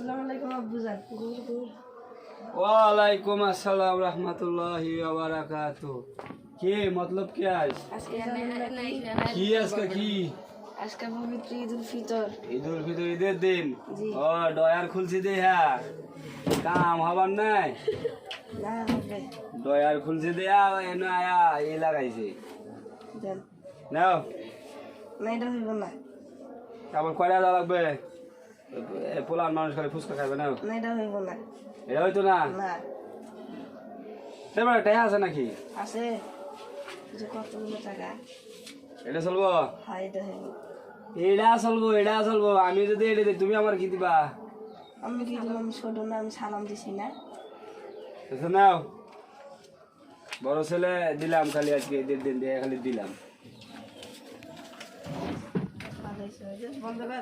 আসসালামু আলাইকুম আব্বুজান। ওয়ালাইকুম আসসালাম রাহমাতুল্লাহি ওয়া বারাকাতুহু। কি মতলব কি আজ কি আজকে কি আজকে পবিত্র ঈদুল ফিতর। ঈদুল ফিতর ঈদের দিন জি। ও ডয়ার খুলছি দে হ্যাঁ কাম হবার নাই না হবে ডয়ার খুলছি দেয়া এনে আয়া এ লাগাইছে দেন। নাও না এটা হইব না, আবার কয়টা দেওয়া লাগবে পোলার মানুষ করে ফুচকা খাবে না না এটা হইব না। এটা হয়তো না না তারপরে টাকা আছে নাকি আছে যে কতগুলো টাকা। এটা চলবো হ্যাঁ এটা হইব। এটা চলবো আমি যদি এটা দিই তুমি আমার কি দিবা আমি কি দিলাম? আমি ছোট না, আমি সালাম দিছি না। আচ্ছা নাও বড় ছেলে দিলাম খালি আজকে ঈদের দিন দিয়ে খালি দিলাম বন্ধ কর।